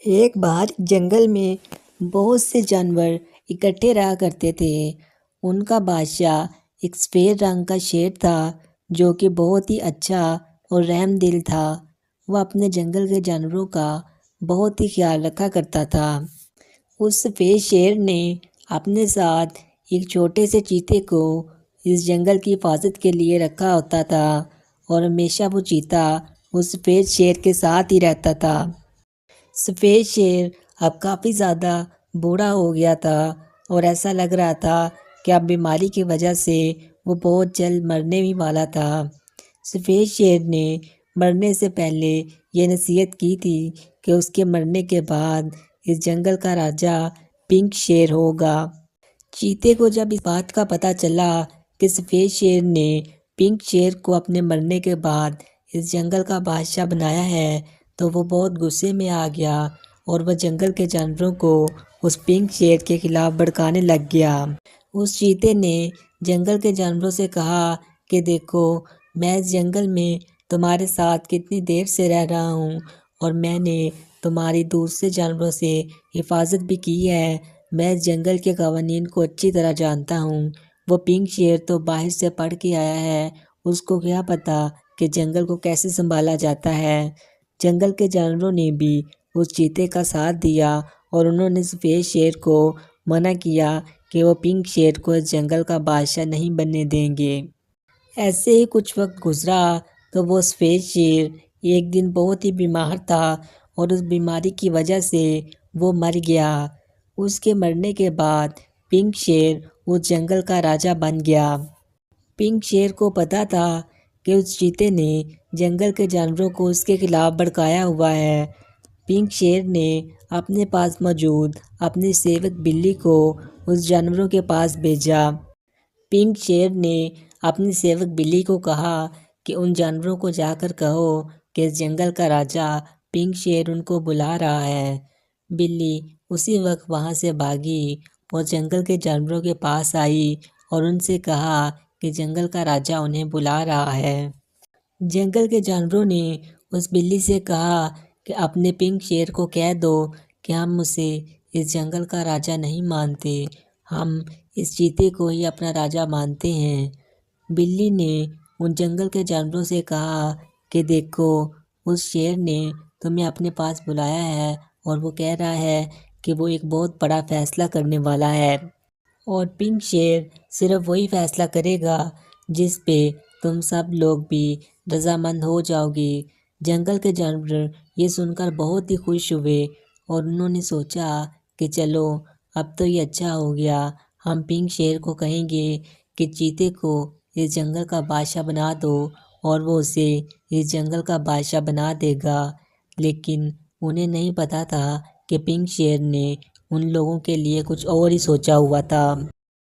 ایک بار جنگل میں بہت سے جانور اکٹھے رہا کرتے تھے۔ ان کا بادشاہ ایک سفید رنگ کا شیر تھا جو کہ بہت ہی اچھا اور رحم دل تھا۔ وہ اپنے جنگل کے جانوروں کا بہت ہی خیال رکھا کرتا تھا۔ اس سفید شیر نے اپنے ساتھ ایک چھوٹے سے چیتے کو اس جنگل کی حفاظت کے لیے رکھا ہوتا تھا، اور ہمیشہ وہ چیتا اس سفید شیر کے ساتھ ہی رہتا تھا۔ سفید شیر اب کافی زیادہ بوڑھا ہو گیا تھا، اور ایسا لگ رہا تھا کہ اب بیماری کی وجہ سے وہ بہت جلد مرنے بھی والا تھا۔ سفید شیر نے مرنے سے پہلے یہ نصیحت کی تھی کہ اس کے مرنے کے بعد اس جنگل کا راجا پنک شیر ہوگا۔ چیتے کو جب اس بات کا پتہ چلا کہ سفید شیر نے پنک شیر کو اپنے مرنے کے بعد اس جنگل کا بادشاہ بنایا ہے، تو وہ بہت غصے میں آ گیا، اور وہ جنگل کے جانوروں کو اس پنک شیر کے خلاف بھڑکانے لگ گیا۔ اس چیتے نے جنگل کے جانوروں سے کہا کہ دیکھو، میں اس جنگل میں تمہارے ساتھ کتنی دیر سے رہ رہا ہوں، اور میں نے تمہاری دوسرے جانوروں سے حفاظت بھی کی ہے۔ میں اس جنگل کے قوانین کو اچھی طرح جانتا ہوں۔ وہ پنک شیر تو باہر سے پڑھ کے آیا ہے، اس کو کیا پتہ کہ جنگل کو کیسے سنبھالا جاتا ہے۔ جنگل کے جانوروں نے بھی اس چیتے کا ساتھ دیا، اور انہوں نے سفید شیر کو منع کیا کہ وہ پنک شیر کو اس جنگل کا بادشاہ نہیں بننے دیں گے۔ ایسے ہی کچھ وقت گزرا تو وہ سفید شیر ایک دن بہت ہی بیمار تھا، اور اس بیماری کی وجہ سے وہ مر گیا۔ اس کے مرنے کے بعد پنک شیر اس جنگل کا راجا بن گیا۔ پنک شیر کو پتہ تھا کہ اس چیتے نے جنگل کے جانوروں کو اس کے خلاف بھڑکایا ہوا ہے۔ پنک شیر نے اپنے پاس موجود اپنی سیوک بلی کو اس جانوروں کے پاس بھیجا۔ پنک شیر نے اپنی سیوک بلی کو کہا کہ ان جانوروں کو جا کر کہو کہ اس جنگل کا راجا پنک شیر ان کو بلا رہا ہے۔ بلی اسی وقت وہاں سے بھاگی اور جنگل کے جانوروں کے پاس آئی اور ان سے کہا کہ جنگل کا راجا انہیں بلا رہا ہے۔ جنگل کے جانوروں نے اس بلی سے کہا کہ اپنے پنک شیر کو کہہ دو کہ ہم اسے اس جنگل کا راجا نہیں مانتے، ہم اس چیتے کو ہی اپنا راجا مانتے ہیں۔ بلی نے ان جنگل کے جانوروں سے کہا کہ دیکھو، اس شیر نے تمہیں اپنے پاس بلایا ہے، اور وہ کہہ رہا ہے کہ وہ ایک بہت بڑا فیصلہ کرنے والا ہے، اور پنک شیر صرف وہی فیصلہ کرے گا جس پہ تم سب لوگ بھی رضامند ہو جاؤ گے۔ جنگل کے جانور یہ سن کر بہت ہی خوش ہوئے، اور انہوں نے سوچا کہ چلو، اب تو یہ اچھا ہو گیا، ہم پنک شیر کو کہیں گے کہ چیتے کو اس جنگل کا بادشاہ بنا دو، اور وہ اسے اس جنگل کا بادشاہ بنا دے گا۔ لیکن انہیں نہیں پتہ تھا کہ پنک شیر نے ان لوگوں کے لیے کچھ اور ہی سوچا ہوا تھا۔